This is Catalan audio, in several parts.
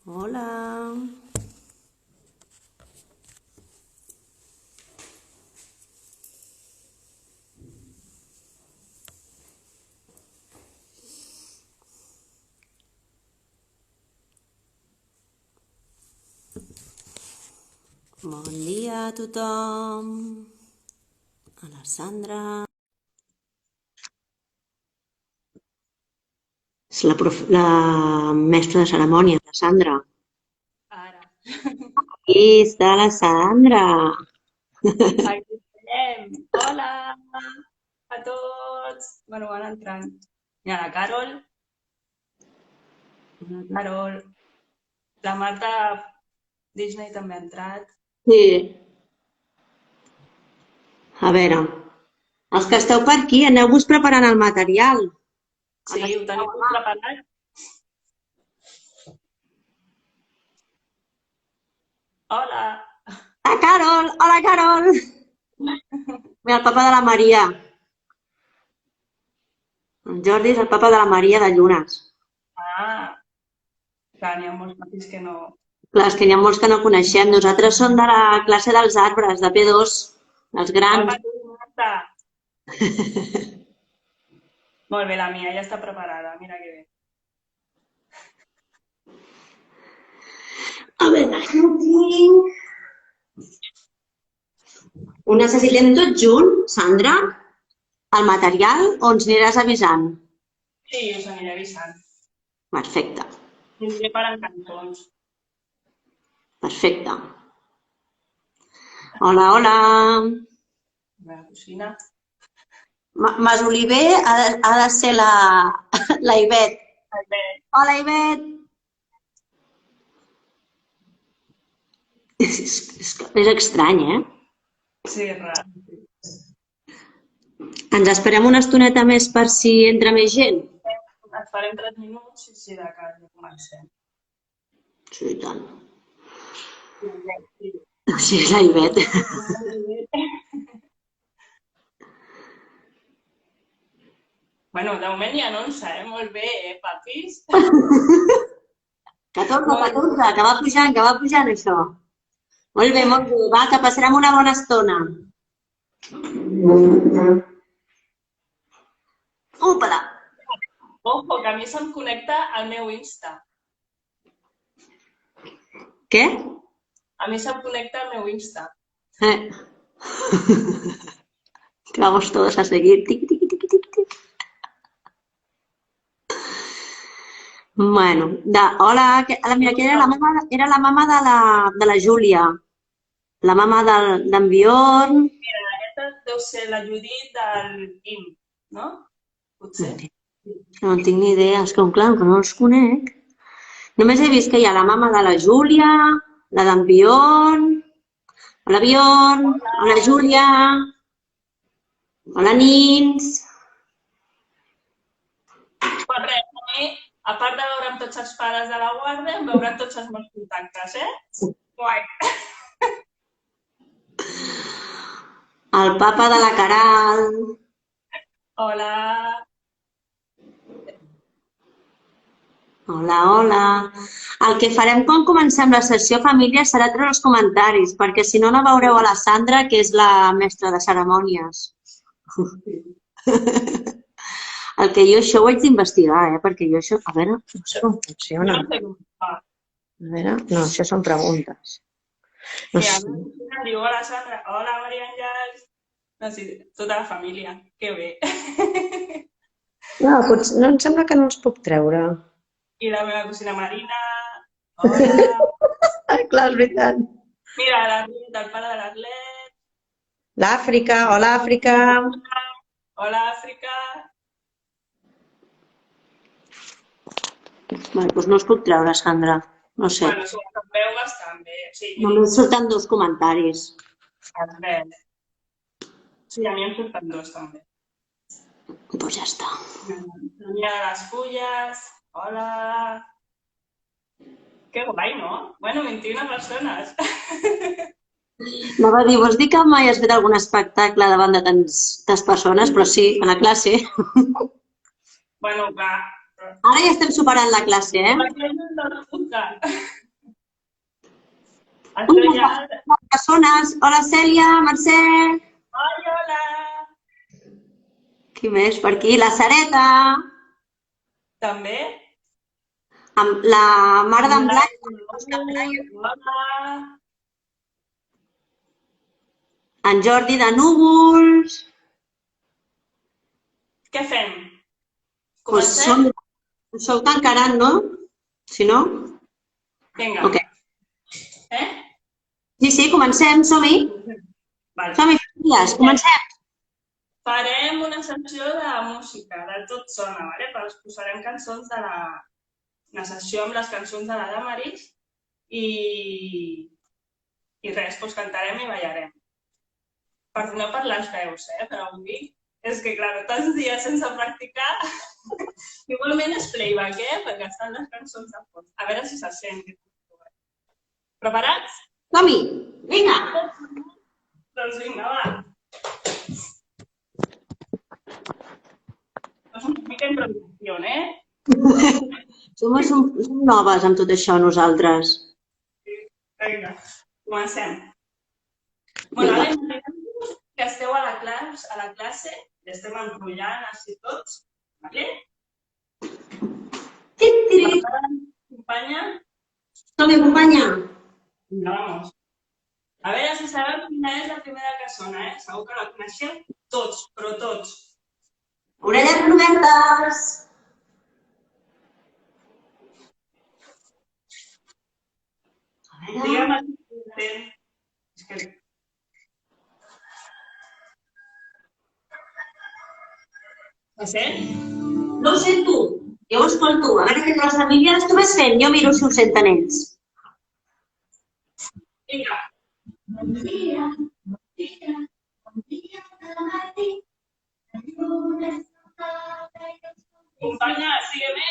Hola. Bon dia a tothom. A la Sandra. És la mestra de cerimònies, la Sandra. Ara. Aquí està la Sandra. Aquí estem. Hola a tots. Bueno, van entrant. Mira, la Carol. La Carol. La Marta Disney també ha entrat. Sí. A veure, els que esteu per aquí, aneu-vos preparant el material. Sí, ho teniu tot preparat? Hola. La Carol! Hola, Carol! Mira, el papa de la Maria. El Jordi és el papa de la Maria de Llunes. Ah, clar, n'hi ha molts papis que no... Clar, és que n'hi ha molts que no coneixem. Nosaltres som de la classe dels arbres, de P2, els grans. Hola, tu, Marta. Molt bé, la mia ja està preparada. Mira que bé. A veure, ho necessitem tot junt, Sandra? El material o ens aniràs avisant? Sí, us aniré avisant. Perfecte, Aniré parant cantons. perfecte. Hola, hola. A la cocina. Mas Oliver ha de ser la Ivet. Bé, Hola, Ivet. És estrany, eh? sí, és rar. Ens esperem una estoneta més per si entra més gent? Et farem 3 minuts i si de cas ja comencem. Sí, i tant. Sí, és la Ivet. Bueno, de moment ja no en sé, molt bé, papis? 14, 14, que va pujant això. Molt bé, va, que passarem una bona estona. Úpala! Ojo, que a mi se'm connecta al meu Insta. Què? A mi se'm connecta al meu Insta. Eh. Que vamos todos a seguir. Tiqui, tiqui, tiqui, tiqui, tiqui. Bueno, hola, mira, que era la mama de la Júlia, la mama d'en Bjorn. Mira, aquesta deu ser la Judit del IM, no? Potser? No en tinc ni idea, és que clar, que no els conec. Només he vist que hi ha la mama de la Júlia, la d'en Bjorn, hola Bjorn, hola Júlia, hola nins. Pues res, a mi, a part de veure amb tots els pares de la guàrdia, em veuran tots els meus contactes, eh? Guai. El papa de la Caral. Hola. Hola, hola. El que farem quan comencem la sessió família serà treure els comentaris, perquè si no, no veureu a la Sandra, que és la mestra de cerimònies. El que jo això ho haig d'investigar, perquè jo això... A veure, no sé com funciona. No sé com fa. A veure, no, això són preguntes. No Mira, sé. em diu, hola Sandra, hola Maria Àngels. No, sí, tota la família. Que bé. No, potser, no, em sembla que no els puc treure. I la meva cosina Marina. Hola. Clar, és veritat. Mira, l'Arlet, el pare de l'Arlet. L'Àfrica, hola Àfrica. Hola, Àfrica. Bé, doncs no els puc treure, Sandra. No sé. Bueno, si em veu bastant bé. Sí, Només surten 2 comentaris. es veu. Sí, a mi em surten 2 també. Doncs ja està. Mira les fulles. Hola. Que guai, no? Bueno, 21 persones. Anava a dir, vols dir que mai has fet algun espectacle davant de tantes persones? Però sí, a la classe. Bueno, clar, Ara ja estem superant la classe, eh? La classe no toca. Això ja... Persones. Hola, Cèlia, Mercè. Ai, hola! Qui més per aquí? La Sareta. També? Amb la mare d'en Blai. Hola! En Jordi de Núvols. Què fem? Pues Comencem? sou tancarant, no? Si no? Vinga. Ok. Eh? Sí, comencem, som-hi. Vale. Som-hi, filles, comencem. Farem una secció de música, de tot sona, vale? Us posarem cançons de la sessió amb les cançons de la Damaris i res, doncs cantarem i ballarem. Perdoneu per les veus, però avui és que, clar, tants dies sense practicar, igualment és playback, perquè estan les cançons de fons. A veure si se sent. Preparats? Som-hi, vinga. Doncs vinga, va. És una mica improvisació, Som noves amb tot això, nosaltres. Vinga, comencem. Bueno, ara que esteu a la classe, i estem enrotllant així tots, vale? Companya? Som-hi, companya. Vinga, vamos. A veure si sabeu quina és la primera cançó, Segur que la coneixeu tots, però tots. Orelles obertes. Digue'm el que ho sent? No ho sento. Jo ho escolto. A veure què les famílies tu vas fent. Jo miro si ho senten ells. Vinga. Bon dia de matí. Companya, sigue-me.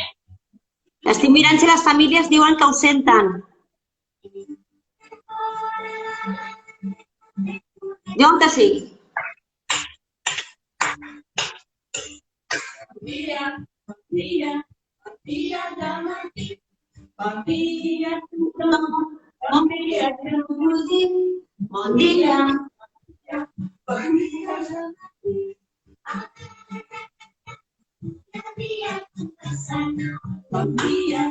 Estic mirant si les famílies diuen que ho senten. Diuen que sí. Bon dia de matí. Bon dia a tothom. Bon dia a tothom. Bon dia. Bon dia de matí. Bon dia.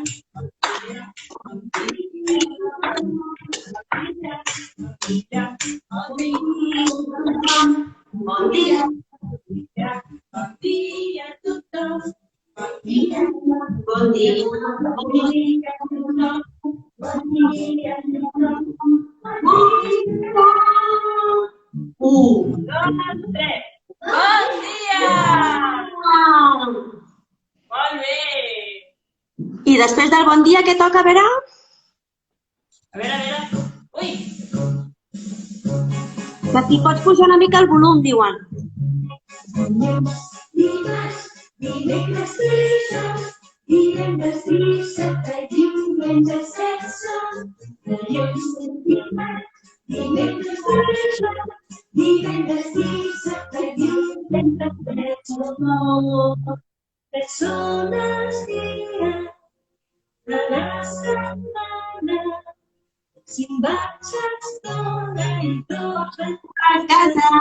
Bon dia. Bon dia a tothom. Bon dia. Bon dia a tothom. Bon dia a tothom. Un. Dos, tres. Bon dia! Molt bé! I després del bon dia, què toca, a veure? A veure. Ui! Aquí pots pujar una mica el volum, diuen. Dimecres, dijous, divendres, dissabte, diumenge, sexe, dilluns, dimarts, dimecres, dijous, divendres, dissabte, diumenge, sexe, són els dies de la setmana. Si em vaig a estona i torna A casa.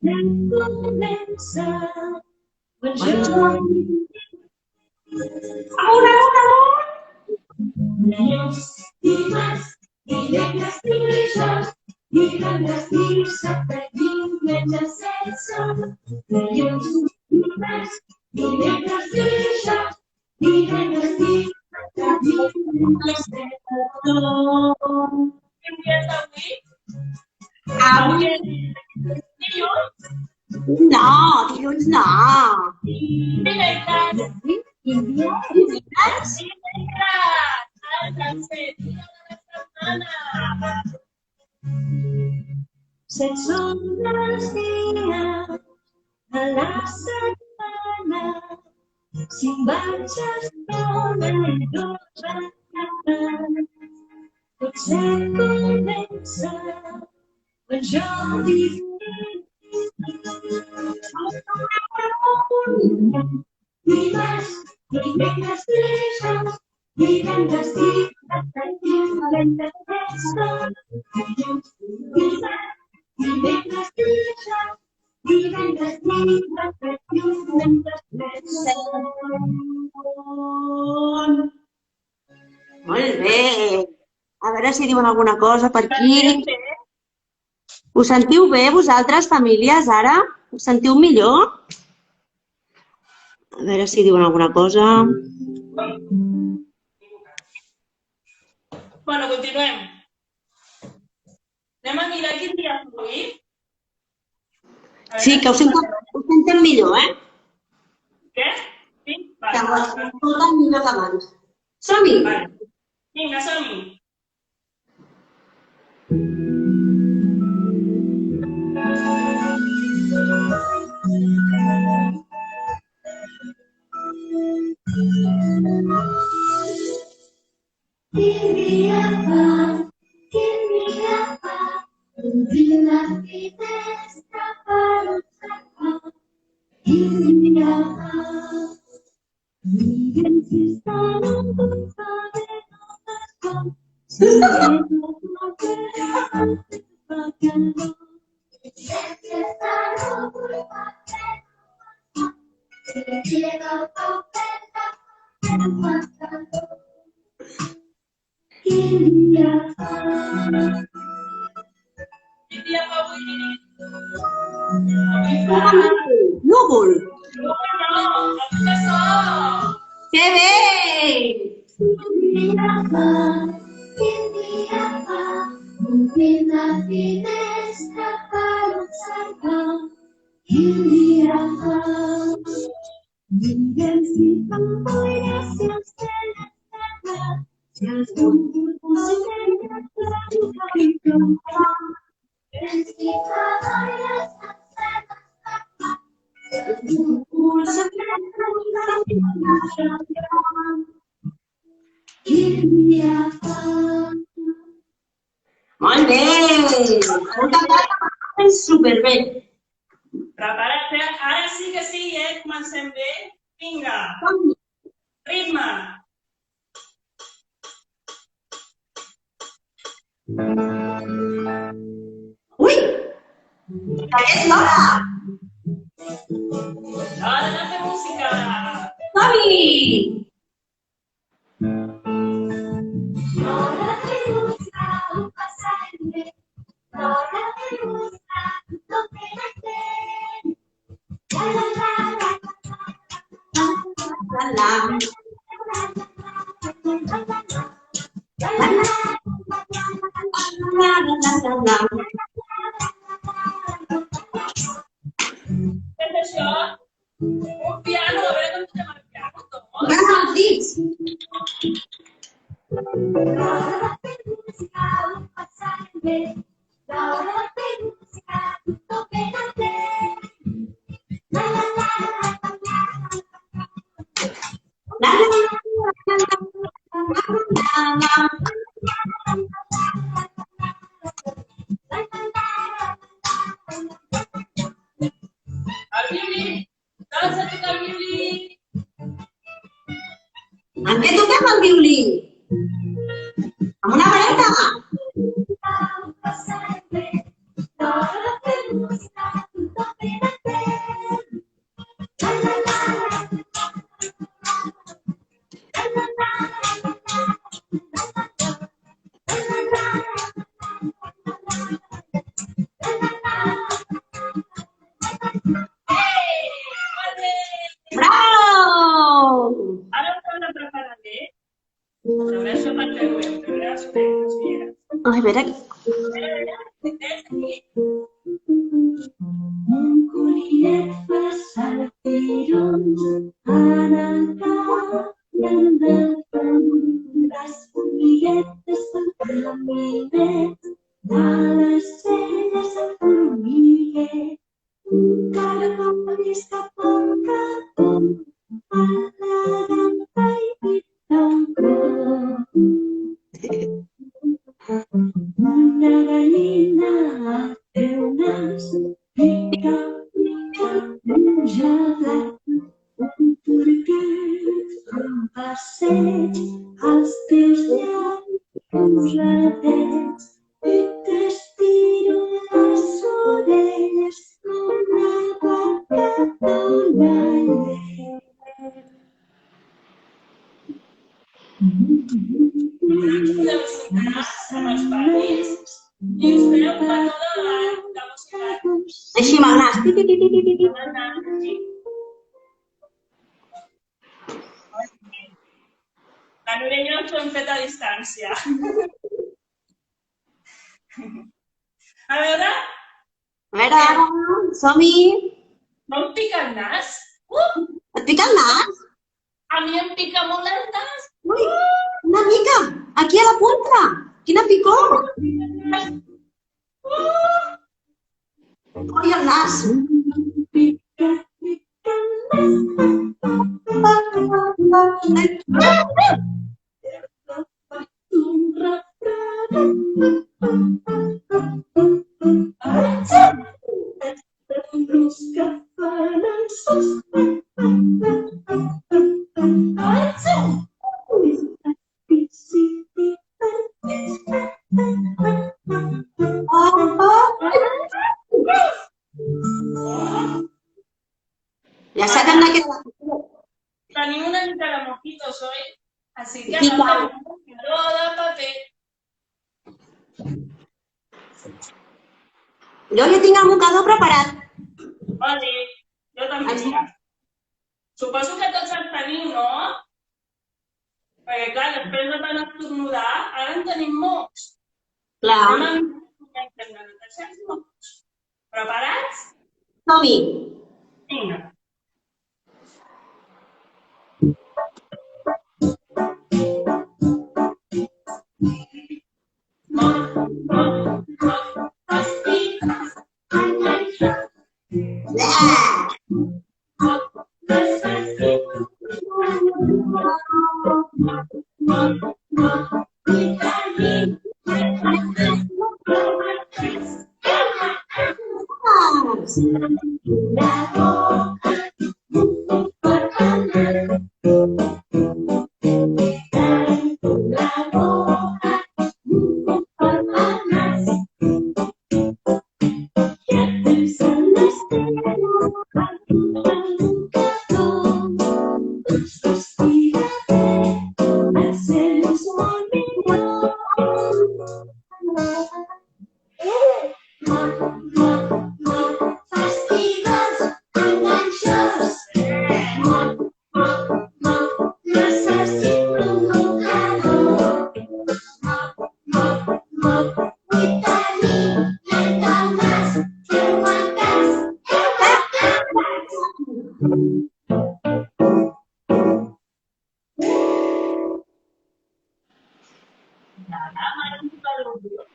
comença quan jo dilluns, dimarts, dimecres, dijous, divendres, dissabte, diumenge, sexe, dilluns, dimarts, dimecres, dijous, divendres, dissabte, diumenge, sexe. Quin dia és avui? Avui és dilluns. No, dilluns no. Dimecres. Dimecres? El tercer dia de la setmana. Set són els dies de la setmana. Si em vaig a estona i torna a casa, potser comença quan jo dic dimarts, Divendres dijous, divendres molt bé. A veure si diuen alguna cosa per aquí. Us sentiu bé, vosaltres, famílies, ara? Us sentiu millor? A veure si diuen alguna cosa. Bueno, continuem. Anem a mirar quin dia és avui. Sí, que us sentem millor, eh? Què? Sí? Que Vale. us sentem millor que abans. Som-hi! Vale. Vinga, som-hi. Quin dia fa, obrim la finestra per observar. Quin dia fa, digue'm si estan en dubte de no estar. Si no fa calor. Si estan en dubte si llega el papel, no fa calor. Quin dia fa? Quin dia fa avui? Núvol! No, avui fa sol! Que bé! Quin dia fa? Obrim la finestra per observar. Quin dia fa? Digue'm si fan boira, si el cel està clar, si els núvols negres blancs i plou. Digue'm si fa boira, si el cel està clar, si els núvols negres blancs i plou. Quin dia fa? Molt bé! Heu cantat superbé! Prepara't, ara sí que sí, comencem bé. Vinga, ritme. Ui! Que és l'hora! L'hora de fer música. Som-hi! L'hora de buscar un passat bé, l'hora de buscar tot ben entén. La la la la la la la. Què és això? Un piano, a veure com fem el piano, Tom. Gana els dits! El violí. Saps a tocar el violí? En què toquem el violí? Amb una vareta? Bravo! Ara us heu de preparar bé. Però a veure perquè ho hem de veure si Ai, a veure... Un colliret passa tirons en el camp del fons. Les folietes del caminet de les celles del formiguer. Un caragol escapa un ratón a la rampa y pita un clon. Una gallina hace unas pica, pica, un gelat, un porquet els teus llavis ratets i t'estiro les orelles com la vaca dona llet. Podeu sonar amb els petits i us feu un petó de música. Així amb el nas. La Núria i jo ens ho hem fet a distància. A veure, Som-hi. no em pica el nas? Et pica el nas? A mi em pica molt el nas. Ui, una mica. Aquí a la punta. Quina picor. Ui, el nas. Ja sabem que Tenim una mica de mojitos, oi? Així que Pica. agafem un mocador de paper. jo ja tinc el mocador preparat. Oli, jo també. Suposo que tots en teniu, no? Perquè, clar, després de tant estornudar, ara en tenim molts. Clar. Preparats? Som-hi. Vinga.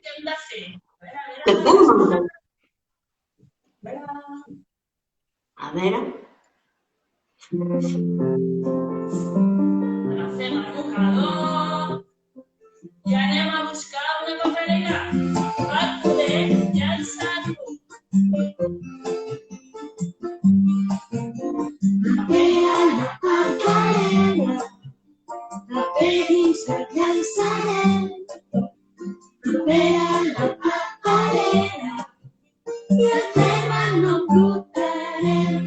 Què hem de fer? A veure. Agafem el mocador i anem a buscar una paperera per poder llançar-lo. Paper a la paperera, paper dins el llançarem. Paper a la paperera i el terra no brotarem.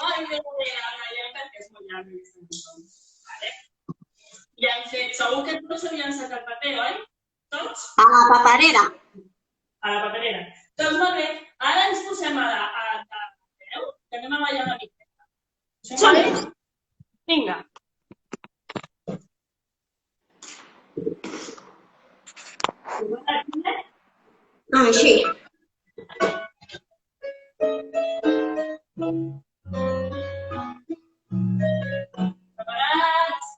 Ai, Déu meu, ratllem perquè és molt llarg aquesta cançó. Vale? Ja hem fet, segur que tots havien sacat el paper, oi? Tots? A la paperera. A la paperera. Doncs molt bé, ara ens posem a veu, que anem a ballar una miqueta. Us sembla bé? Vinga. Així. Preparats?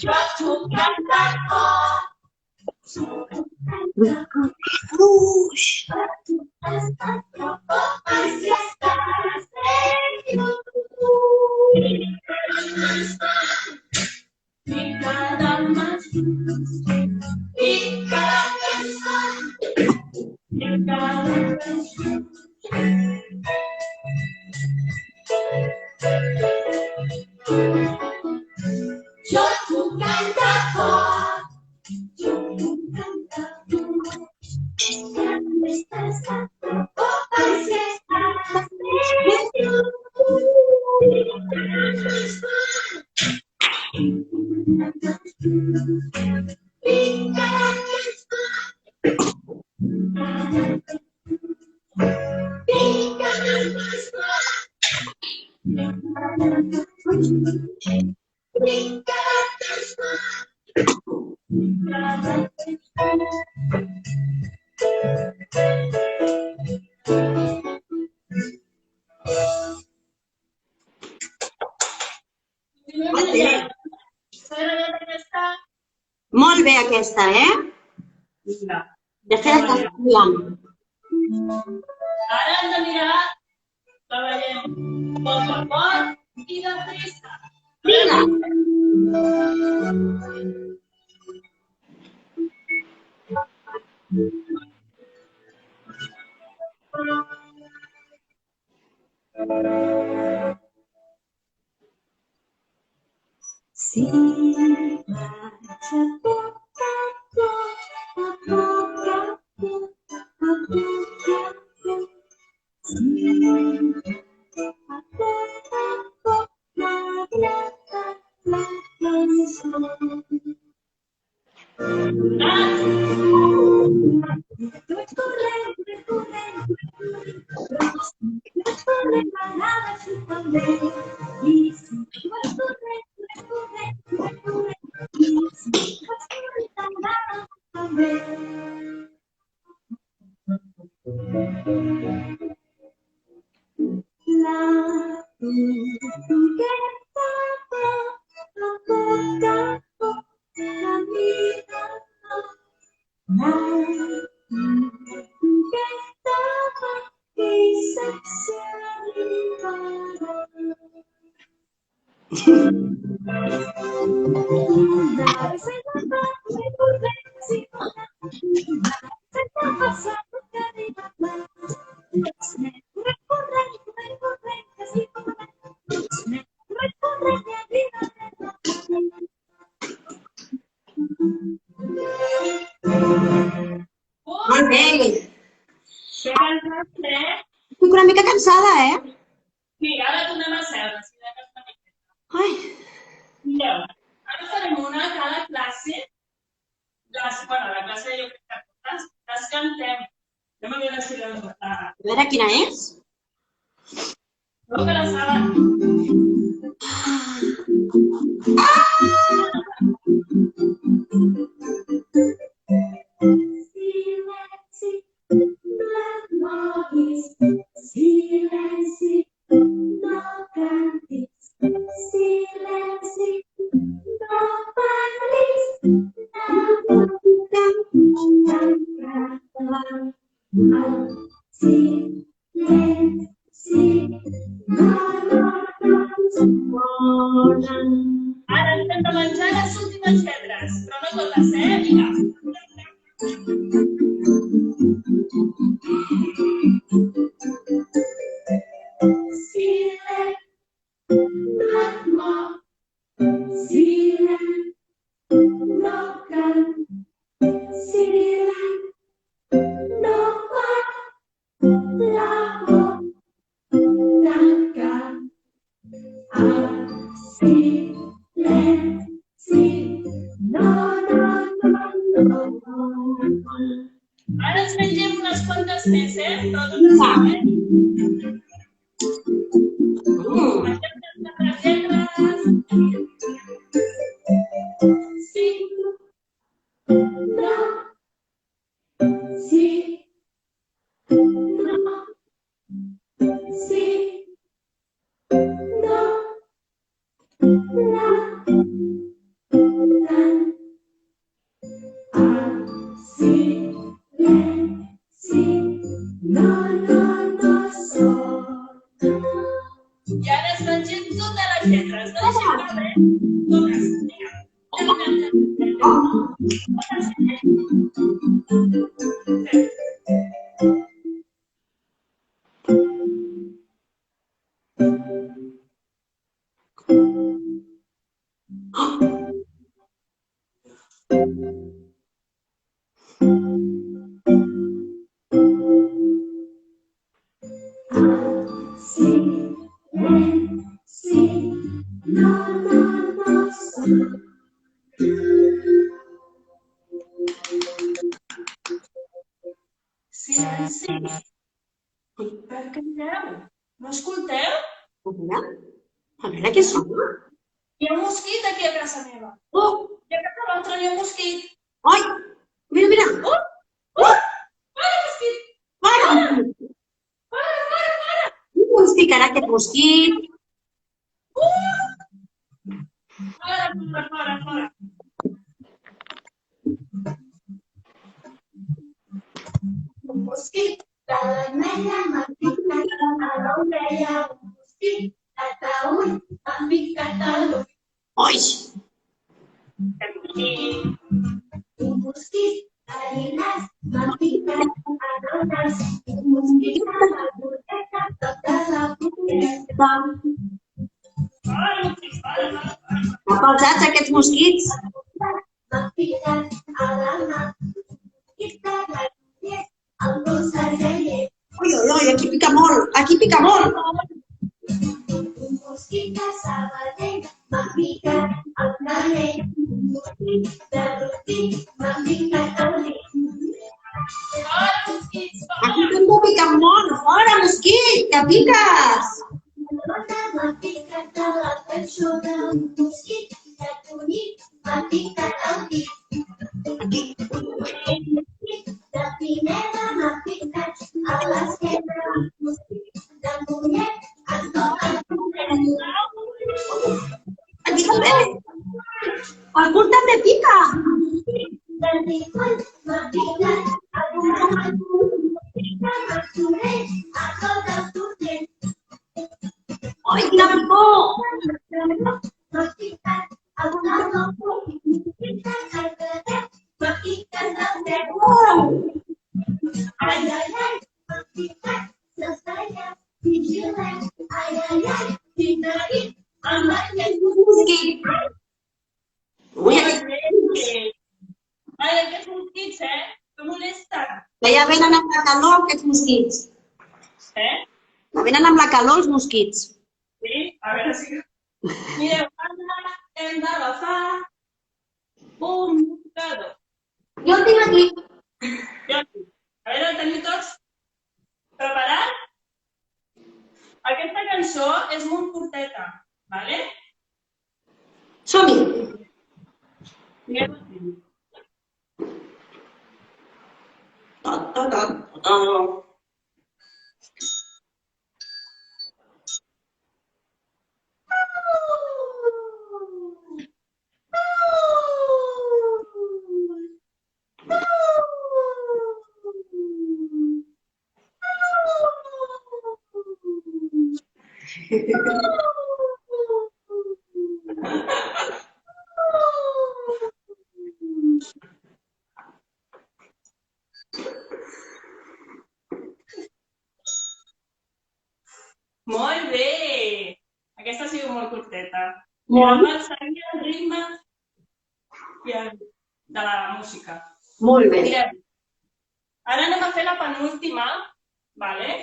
Jo puc cantar fort. Uix. Jo puc cantar fort. Molt bé aquesta, Vinga. De fet, estàs estudiant. Ara hem de mirar que veiem poc a poc i de pressa. Vinga. Sí, vaig a poc a poc, a poc a poc, a poc a poc. Sí, a poc m'agrada la cançó. Vaig corrent, m'agrada així també. I si vaig corrent, t'agrada també. La tortugueta va a poc a poc caminant. La tortugueta va i saps si arribarà. Molt bé. Què cansa't, Estic una mica cansada, Sí, ara tornem a seure, si de cas una miqueta. Ai. Mireu, ara farem una a cada classe. La classe jo crec que totes, les cantem. Anem a veure si les... A veure quina és. Crec que la saben. Silenci, no moguis. Silenci, no cantis. Silenci, no parlis. Ara hem de menjar les últimes lletres, però no totes, Vinga. Ara ens mengem unes quantes més, però totes sabem. Mengem les lletres Silenci. Per què calleu? No escolteu? A veure què sona. Hi ha un mosquit aquí a casa meva. Oh! I a casa l'altra hi ha un mosquit. Ai! Mira, mira! Para, mosquit! Para! Para! No ens picarà aquest mosquit. Fora. Un mosquit de l'ametlla m'ha picat a l'orella. Un mosquit de taüll m'ha picat a l'ull. Ai! Un mosquit de llinars m'ha picat a el nas. Un mosquit de la buteta tota la buteta. Apelsats aquests mosquits. M'ha picat a la mà. Mosquit de la llet, el gos de llet. Ui, aquí pica molt, aquí pica molt. Un mosquit de Sabadell m'ha picat al canell. Un mosquit de Rostit m'ha picat al dit. Aquí també pica molt. Fora, mosquit, que piques. M'ha picat a la persona. Un mosquit de Cunit m'ha picat al dit. Un mosquit de Pineda m'ha picat a l'esquena. Un mosquit de Mollet a tot el Aquí també. El cul també pica. del Ripoll m'ha picat a Martorell a tot el Torrent. Ai, quina por. M'ha picat a una roca, m'ha picat al carrer, m'ha picat al peu. Ai, m'ha picat les talles, vigilem. Ai, fins aquí, amb aquest Mosquit. Ui, Ai, aquests mosquits, que molesten. que ja venen amb la calor, aquests mosquits. Que venen amb la calor, els mosquits. Sí, a veure si... Mireu, ara hem d'agafar un moscador. Jo el tinc aquí. Jo aquí. A veure, el teniu tots preparats? Aquesta cançó és molt curteta, ¿vale? Som-hi. Mireu aquí. Ta, ta, ta, ta. Molt bé! Aquesta ha sigut molt curteta. I Molt. ara vam seguir el ritme de la música. Molt bé. Mireu, ara anem a fer la penúltima, ¿vale?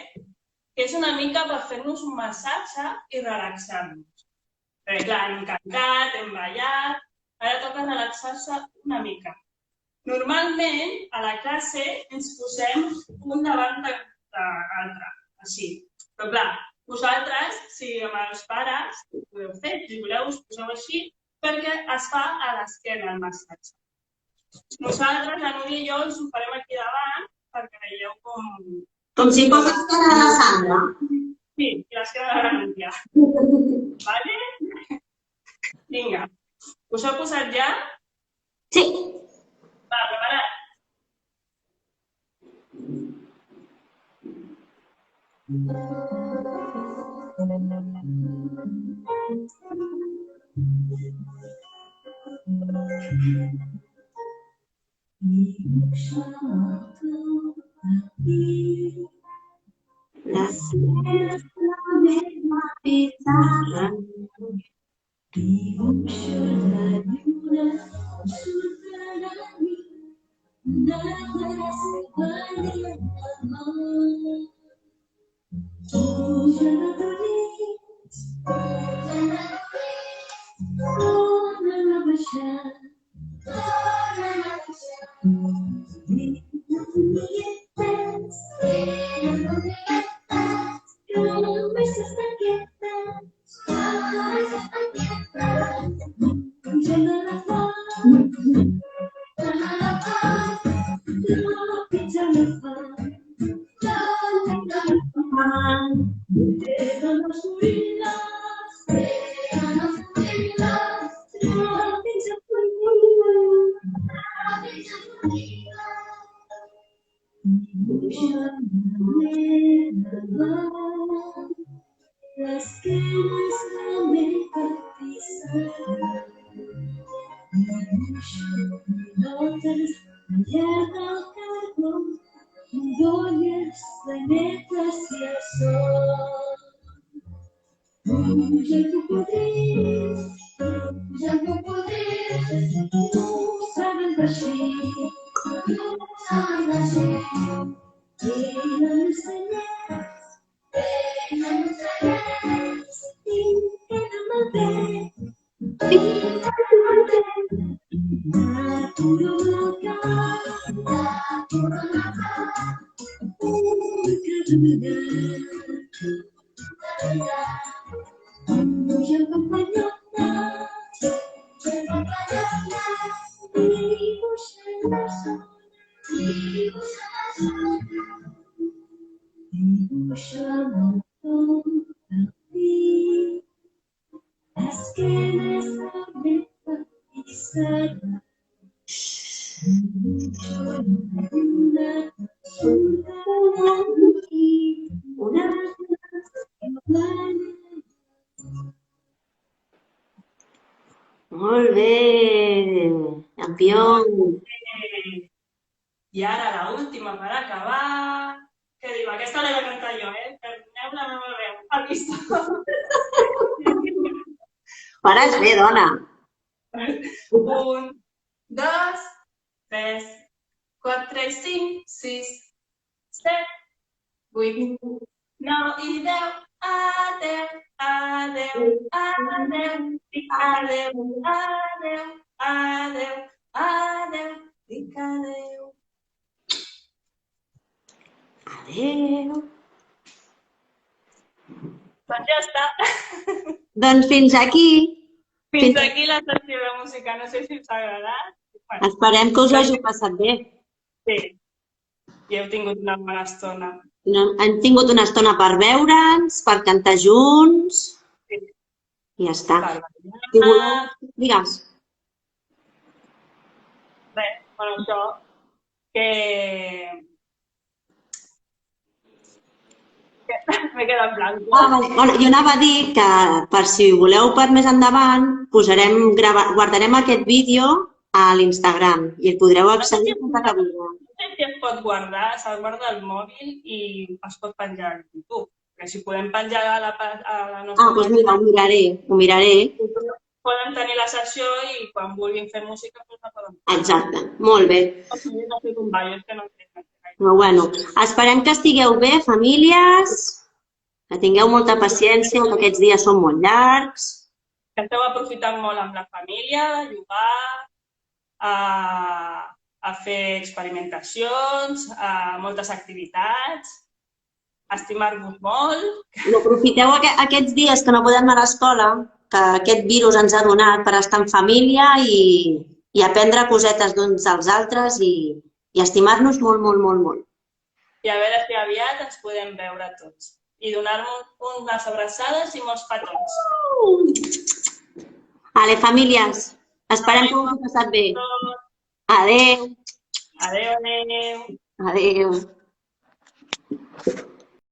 Que és una mica per fer-nos un massatge i relaxar-nos. Perquè clar, hem cantat, hem ballat, ara toca relaxar-se una mica. Normalment, a la classe ens posem un davant de l'altre, així. Però clar, vosaltres, si amb els pares, ho podeu fer, si voleu us poseu així, perquè es fa a l'esquena el massatge. Nosaltres, la Núria i jo, ens ho farem aquí davant, perquè veieu com... Com si fos l'esquena de la Sandra. Sí, i l'esquena de la Núria. Vale? Vinga. Us heu posat ja? Sí. Va, preparat. La meva pizarra. Molt bé, campió. I ara l'última per acabar. Què diu? Aquesta l'he de cantar jo, Perdoneu la meva veu. Ha vist? Faràs bé, dona. 1, 2, 3, 4, 5, 6, 7, 8, 9 i 10. Adeu, adeu, adeu, adeu, adeu, adeu, adeu, dic adeu. Adéu. Doncs ja està. Doncs fins aquí. Fins aquí la sessió de música. No sé si us ha agradat. Esperem que us ho hagi passat bé. Sí. I heu tingut una bona estona. Hem tingut una estona per veure'ns, per cantar junts. Sí. I ja està. Si voleu... Digues. Res, bueno, això, que... M'he quedat blanc. Bueno, jo anava a dir que per si voleu per més endavant, guardarem aquest vídeo a l'Instagram i el podreu accedir sempre que vulgueu. No sé si es pot guardar, se'l guarda al mòbil i es pot penjar al YouTube. Perquè si podem penjar a la nostra... Doncs mira, ho miraré. Poden tenir la sessió i quan vulguin fer música doncs la poden fer. Exacte, molt bé. O sigui, no sé com va, jo és que no entenc. Però bueno, esperem que estigueu bé, famílies, que tingueu molta paciència, que aquests dies són molt llargs. Que esteu aprofitant molt amb la família, de jugar, a fer experimentacions, moltes activitats, estimar-vos molt. No aprofiteu aquests dies que no podem anar a l'escola, que aquest virus ens ha donat per estar en família i aprendre cosetes d'uns als altres i estimar-nos molt, molt, molt, molt. I a veure si aviat ens podem veure tots. I donar-nos unes abraçades i molts petons. Vale, famílies, esperem que us hagi passat bé. Adéu. Adéu, adéu. Adéu.